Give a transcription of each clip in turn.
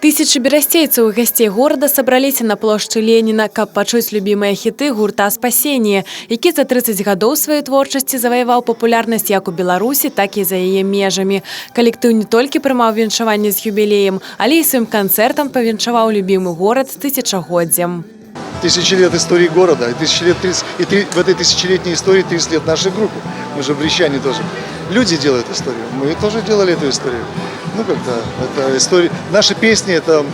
Тысячи берасцейцаў і гасцей горада сабраліся на плошчы Леніна, каб пачуць любімыя хіты гурта «Спасение», які за 30 гадоў сваёй творчасці заваяваў папулярнасць як у Беларусі, так і за яе межамі. Калектыў не толькі прымаў віншаванне з юбілеем, але і сваім канцэртам павіншаваў любімы горад з тысячагоддзям. Тысячи лет истории города, и в этой тысячелетней истории 30 лет нашей группы. Мы же брещане тоже. Люди делают историю, мы тоже делали эту историю. Ну, как-то, это история. Наши песни – это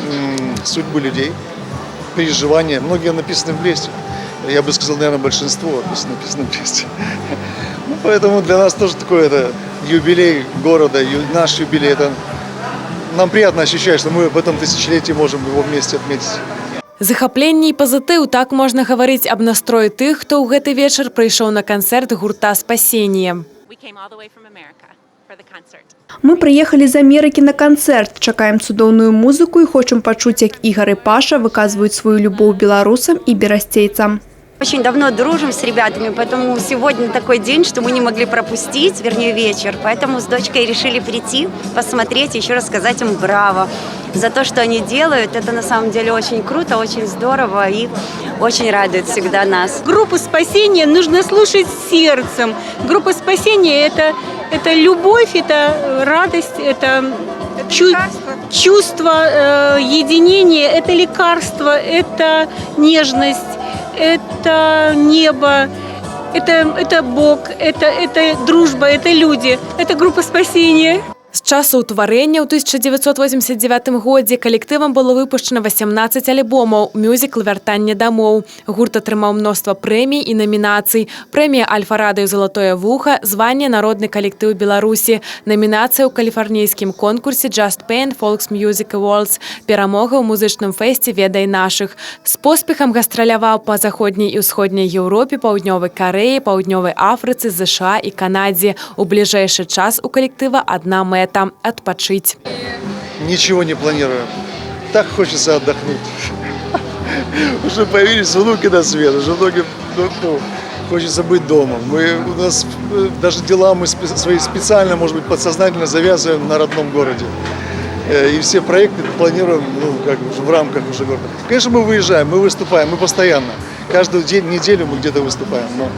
судьбы людей, переживания. Многие написаны в лесе. Я бы сказал, наверное, большинство написано в лесе. Ну, поэтому для нас тоже такой это юбилей города, наш юбилей. Это нам приятно ощущать, что мы в этом тысячелетии можем его вместе отметить. Захапленне і пазітыў, так можна гаварыць аб настроі тых, хто ў гэты вечар прыйшоў на канцэрт гурта «Спасение». Мы приехали из Америки на концерт, чакаем цудоўную музыку и хочам пачуць, як Игорь и Паша выказывают свою любовь белорусам и берасцейцам. Очень давно дружим с ребятами, поэтому сегодня такой день, что мы не могли пропустить, вернее вечер. Поэтому с дочкой решили прийти, посмотреть, еще раз сказать им браво за то, что они делают. Это на самом деле очень круто, очень здорово и очень радует всегда нас. Группу «Спасение» нужно слушать сердцем. Группа «Спасение» – это любовь, это радость, это чувство единения, это лекарство, это нежность. Это небо, это Бог, это дружба, это люди, это группа «Спасение». З часу ўтварэння ў 1989 годзе калектывам было выпушчана 18 альбомаў, мюзікл «Вяртанне дамоў». Гурт атрымаў мноства прэмій і намінацый. Прэмія «Альфа-радыё Залатое вуха», званне «Народны калектыў Беларусі», намінацыя ў каліфарнійскім конкурсе «Just Pain Folks Music Awards», перамога ў музычным фэсце «Ведай нашых». З поспехам гастраляваў па заходняй і ўсходняй Еўропе, паўднёвай Карэі, паўднёвай Афрыцы, ЗША і Канадзе. У бліжэйшы час у калектыва адна мэта – отпочить. Ничего не планирую. Так хочется отдохнуть. Уже появились внуки на свет, уже многим хочется быть дома. У нас даже дела мы свои специально, может быть, подсознательно завязываем на родном городе. И все проекты планируем как в рамках уже города. Конечно, мы выезжаем, мы выступаем, мы постоянно. Каждую неделю мы где-то выступаем. Но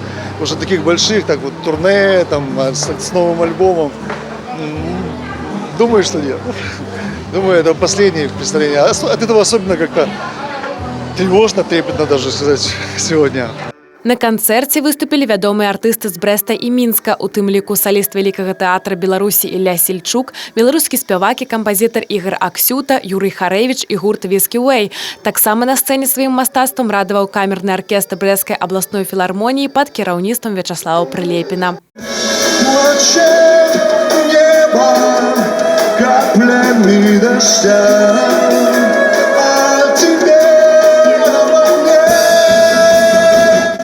уже таких больших, так вот, турне там, с новым альбомом, думаю, что нет. Думаю, это последнее представление. От этого особенно как-то тревожно, трепетно даже сказать сегодня. На канцэрце выступілі вядомыя артысты з Брэста і Мінска, у тым ліку саліст Вялікага тэатра Беларусі Ілля Сельчук, беларускі спявак і кампазітар Ігор Аксюта, Юрый Харэвіч і гурт «Віскі Уэй». Таксама на сцэне сваім мастацтвам радаваў камерны аркестр Брэсцкай абласной філармоніі пад кіраўніцтвам Вячаслава Прылепіна. Каплями дождя.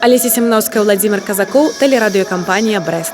Олеся Семеновская, Владимир Казаков, телерадиокомпания «Брест».